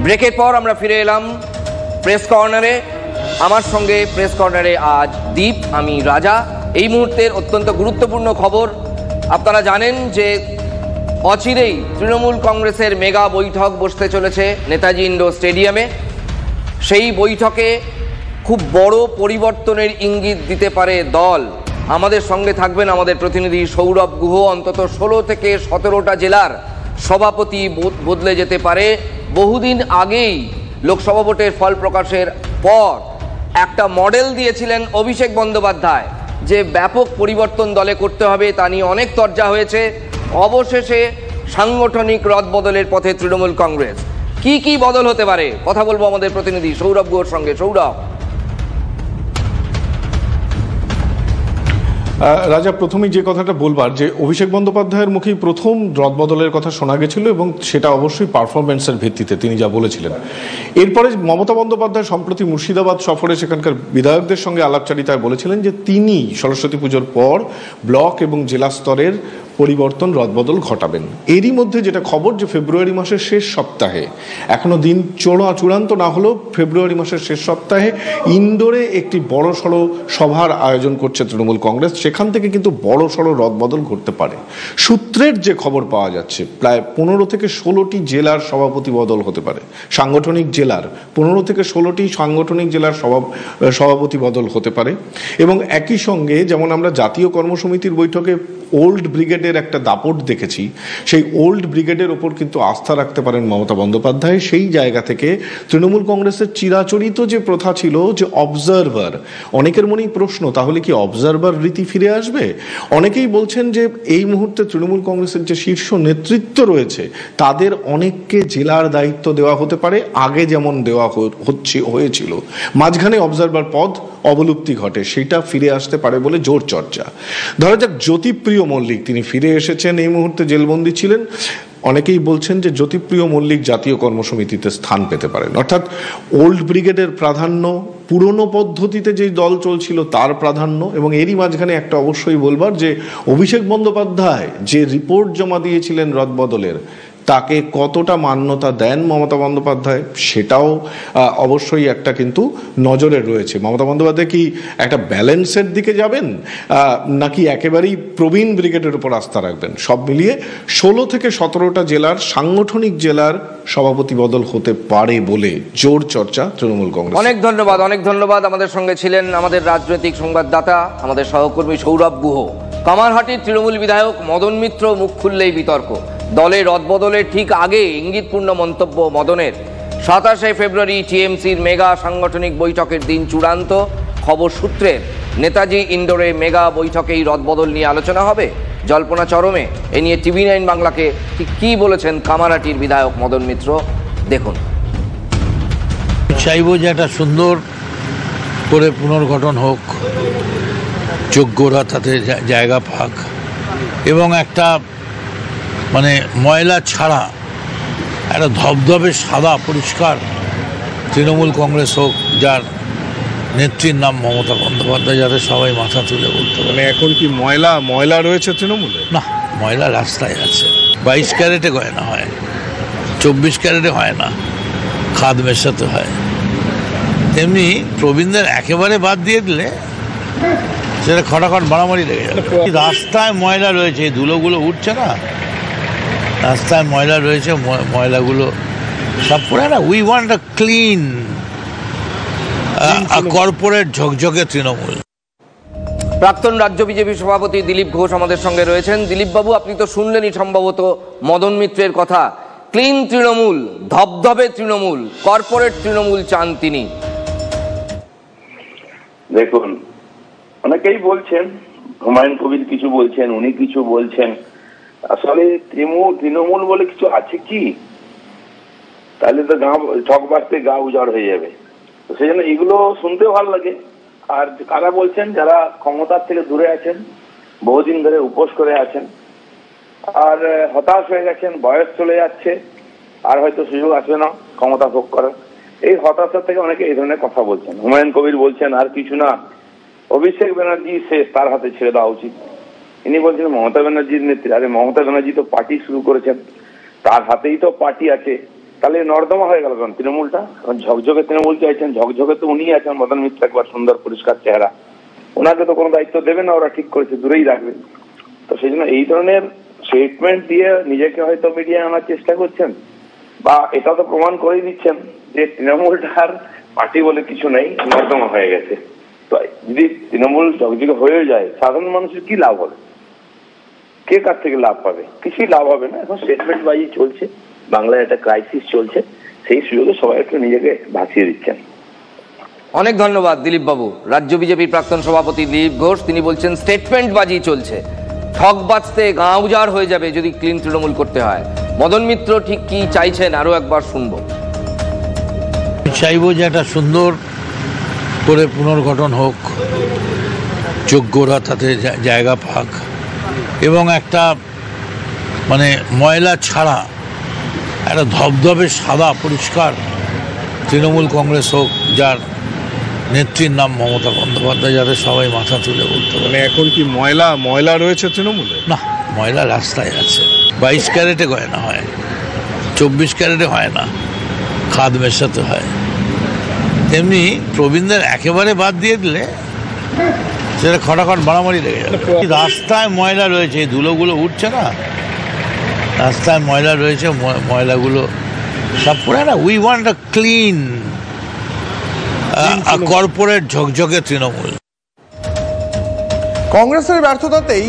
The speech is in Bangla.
ব্রেকের পর আমরা ফিরে এলাম প্রেস কর্নারে। আমার সঙ্গে প্রেস কর্নারে আজ দীপ, আমি রাজা। এই মুহূর্তের অত্যন্ত গুরুত্বপূর্ণ খবর, আপনারা জানেন যে অচিরেই তৃণমূল কংগ্রেসের মেগা বৈঠক বসতে চলেছে নেতাজি ইন্ডোর স্টেডিয়ামে। সেই বৈঠকে খুব বড় পরিবর্তনের ইঙ্গিত দিতে পারে দল। আমাদের সঙ্গে থাকবেন আমাদের প্রতিনিধি সৌরভ গুহ। অন্তত 16 থেকে 17টা জেলার সভাপতি বদলে যেতে পারে। বহুদিন আগেই লোকসভা ভোটের ফল প্রকাশের পর একটা মডেল দিয়েছিলেন অভিষেক বন্দ্যোপাধ্যায় যে ব্যাপক পরিবর্তন দলে করতে হবে, তা নিয়ে অনেক চর্চা হয়েছে। অবশেষে সাংগঠনিক রদবদলের পথে তৃণমূল কংগ্রেস। কি কি বদল হতে পারে কথা বলবো আমাদের প্রতিনিধি সৌরভ গুহর সঙ্গে। সৌরভ, রাজা, প্রথমেই যে কথাটা বলবার যে অভিষেক বন্দ্যোপাধ্যায়ের মুখেই প্রথম রদবদলের কথা শোনা গেছিল এবং সেটা অবশ্যই পারফরমেন্সের ভিত্তিতে তিনি যা বলেছিলেন। এরপরে মমতা বন্দ্যোপাধ্যায় সম্প্রতি মুর্শিদাবাদ সফরে সেখানকার বিধায়কদের সঙ্গে আলাপচারিতায় বলেছিলেন যে তিনি সরস্বতী পুজোর পর ব্লক এবং জেলা স্তরের পরিবর্তন রদবদল ঘটাবেন। এরই মধ্যে যেটা খবর যে ফেব্রুয়ারি মাসের শেষ সপ্তাহে, এখনো দিন চূড়ান্ত না হলেও ফেব্রুয়ারি মাসের শেষ সপ্তাহে ইন্ডোরে একটি বড়সড় সভার আয়োজন করছে তৃণমূল কংগ্রেস। সেখান থেকে কিন্তু বড়সড় রদবদল ঘটতে পারে। সূত্রের যে খবর পাওয়া যাচ্ছে, প্রায় 15 থেকে 16টি জেলার সভাপতি বদল হতে পারে। সাংগঠনিক জেলার 15 থেকে 16টি সাংগঠনিক জেলার সভাপতি বদল হতে পারে। এবং একই সঙ্গে যেমন আমরা জাতীয় কর্মসমিতির বৈঠকে ওল্ড ব্রিগেডের একটা দাপট দেখেছি, সেই ওল্ড ব্রিগেডের ওপর কিন্তু আস্থা রাখতে পারেন মমতা বন্দ্যোপাধ্যায়। সেই জায়গা থেকে তৃণমূল কংগ্রেসের চিরাচরিত যে প্রথা ছিল যে অবজারভার, অনেকের মনেই প্রশ্ন, তাহলে কি অবজারভার রীতি ফিরে আসবে? অনেকেই বলছেন যে এই মুহূর্তে তৃণমূল কংগ্রেসের যে শীর্ষ নেতৃত্ব রয়েছে তাদের অনেককে জেলার দায়িত্ব দেওয়া হতে পারে, আগে যেমন দেওয়া হয়েছিল। মাঝখানে অবজারভার পদ অবলুপ্তি ঘটে, সেটা ফিরে আসতে পারে বলে জোর চর্চা। ধরা যাক জ্যোতিপ্রিয় মল্লিক, তিনি ফিরে এসেছেন, এই মুহূর্তে জেলবন্দি ছিলেন। অনেকেই বলছেন যে জ্যোতিপ্রিয় মল্লিক জাতীয় কর্মসমিতিতে স্থান পেতে পারেন। অর্থাৎ ওল্ড ব্রিগেডের প্রাধান্য, পুরনো পদ্ধতিতে যেই দল চলছিল তার প্রাধান্য, এবং এরই মাঝখানে একটা অবশ্যই বলবার যে অভিষেক বন্দ্যোপাধ্যায় যে রিপোর্ট জমা দিয়েছিলেন রদবদলের, তাকে কতটা মান্যতা দেন মমতা বন্দ্যোপাধ্যায়, সেটাও অবশ্যই একটা কিন্তু নজরে রয়েছে। মমতা বন্দ্যোপাধ্যায় কি একটা ব্যালেন্সের দিকে যাবেন, নাকি একেবারেই প্রবীণ ব্রিগেডের উপর আস্থা রাখবেন? সব মিলিয়ে 16 থেকে 17টা জেলার সাংগঠনিক জেলার সভাপতি বদল হতে পারে বলে জোর চর্চা তৃণমূল কংগ্রেস। অনেক ধন্যবাদ। আমাদের সঙ্গে ছিলেন আমাদের রাজনৈতিক সংবাদদাতা, আমাদের সহকর্মী সৌরভ গুহ। কামারহাটির তৃণমূল বিধায়ক মদন মিত্র মুখ খুললেই বিতর্ক। দলের রদবদলের ঠিক আগে ইঙ্গিতপূর্ণ মন্তব্য মদনের। 27শে ফেব্রুয়ারি টিএমসির মেগা সাংগঠনিক বৈঠকের দিন চূড়ান্ত। খবর সূত্রে নেতাজি ইন্ডোরে মেগা বৈঠকেই রদবদল নিয়ে আলোচনা হবে। জল্পনা চরমে। এ নিয়ে TV9 বাংলাকে ঠিক কী বলেছেন কামারহাটির বিধায়ক মদন মিত্র, দেখুন। চাইব যে একটা সুন্দর করে পুনর্গঠন হোক, যোগ্যরা তাতে জায়গা পাক, এবং একটা মানে ময়লা ছাড়া একটা ধবধবে সাদা পরিষ্কার তৃণমূল কংগ্রেস হোক, যার নেত্রীর নাম মমতা বন্দ্যোপাধ্যায়, যাতে সবাই মাথা তুলে বলতে পারে। মানে এখন কি ময়লা রয়েছে তৃণমূলে? না, ময়লা রাস্তায় আছে। 22 ক্যারেটে গয়না হয়, 24 ক্যারেটে হয় না, খাদ মেশাতে হয়। তেমনি প্রবীণদের একেবারে বাদ দিয়ে দিলে সেটা খটাখট মারামারি লেগে যাবে। রাস্তায় ময়লা রয়েছে, এই ধুলোগুলো উঠছে না, রাস্তায় ময়লা রয়েছে, ময়লাগুলো সব পরে না। We want a clean corporate ঝকঝকে তৃণমূল। প্রাক্তন রাজ্য বিজেপি সভাপতি দিলীপ ঘোষ আমাদের সঙ্গে রয়েছেন। দিলীপ বাবু, আপনি তো শুনলেনই সম্ভবত মদন মিত্রের কথা। ক্লিন তৃণমূল, ধবধবে তৃণমূল, কর্পোরেট তৃণমূল চান তিনি। দেখুন, অনেকেই বলছেন, হুমায়ুন কবির কিছু বলছেন, উনি কিছু বলছেন। আসলে তৃণমূল বলে কিছু আছে কি? তাহলে তো ঠক বাঁচতে গা উজাড় হয়ে যাবে। তো সেই জন্য এগুলো শুনতেও ভালো লাগে। আর কারা বলছেন? যারা ক্ষমতার থেকে দূরে আছেন, বহুদিন ধরে উপোস করে আছেন, আর হতাশ হয়ে গেছেন, বয়স চলে যাচ্ছে, আর হয়তো সুযোগ আসবে না ক্ষমতা ভোগ করার। এই হতাশা থেকে অনেকে এই ধরনের কথা বলছেন। হুমায়ুন কবির বলছেন আর কিছু না, অভিষেক ব্যানার্জি শেষ, তার হাতে ছেড়ে দেওয়া উচিত। ইনি বলছেন মমতা ব্যানার্জির নেত্রী। আরে মমতা ব্যানার্জি তো পার্টি শুরু করেছেন, তার হাতেই তো পার্টি আছে। তাহলে নর্দমা হয়ে গেল কারণ তৃণমূলটা এখন ঝকঝকে তৃণমূল চাইছেন, ঝকঝকে তো উনি আছেন, মদন মিত্র একবার সুন্দর পরিষ্কার চেহারা, ওনাকে তো কোনো দায়িত্ব দেবে না, ওরা ঠিক করেছে দূরেই রাখবে। তো সেই জন্য এই ধরনের স্টেটমেন্ট দিয়ে নিজেকে হয়তো মিডিয়ায় আনার চেষ্টা করছেন, বা এটা তো প্রমাণ করেই দিচ্ছেন যে তৃণমূলটার পার্টি বলে কিছু নেই, নর্দমা হয়ে গেছে। তো যদি তৃণমূল ঝকঝকে হয়ে যায়, সাধারণ মানুষের কি লাভ হবে? কে কার থেকে লাভ পাবে? কিছুই লাভ হবে না। এখন স্টেটমেন্ট বাজি চলছে, বাংলায় একটা ক্রাইসিস চলছে, সেই সুযোগে সবাই একটু নিজেকে ভাসিয়ে দিচ্ছেন। অনেক ধন্যবাদ দিলীপ বাবু। রাজ্য বিজেপির প্রাক্তন সভাপতি দিলীপ ঘোষ, তিনি বলছেন স্টেটমেন্ট বাজি চলছে, ঠক বাজতে গাঁ উজাড় হয়ে যাবে যদি ক্লিন তৃণমূল করতে হয়। মদন মিত্র ঠিক কি চাইছেন আরো একবার শুনবো। চাইবো যে একটা সুন্দর করে পুনর্গঠন হোক, যোগ্যরা তাতে জায়গা পাক, এবং একটা মানে ময়লা ছাড়া একটা ধবধবে সাদা পরিষ্কার তৃণমূল কংগ্রেস হোক, যার নেত্রীর নাম মমতা বন্দ্যোপাধ্যায়, যাতে সবাই মাথা তুলে বলতে পারে। মানে এখন কি ময়লা রয়েছে তৃণমূলে? না, ময়লা রাস্তায় আছে। 22 ক্যারেটে গয়না হয়, 24 ক্যারেটে হয় না, খাদ মেশাতে হয়। তেমনি প্রবীণদের একেবারে বাদ দিয়ে দিলে সেটা খটাখট মারামারি লেগে যাবে। রাস্তায় ময়লা রয়েছে, এই ধুলোগুলো উঠছে না, রাস্তায় ময়লা রয়েছে, ময়লাগুলো সব পরে না। We want a clean corporate ঝকঝকে তৃণমূল। কংগ্রেসের ব্যর্থতাতেই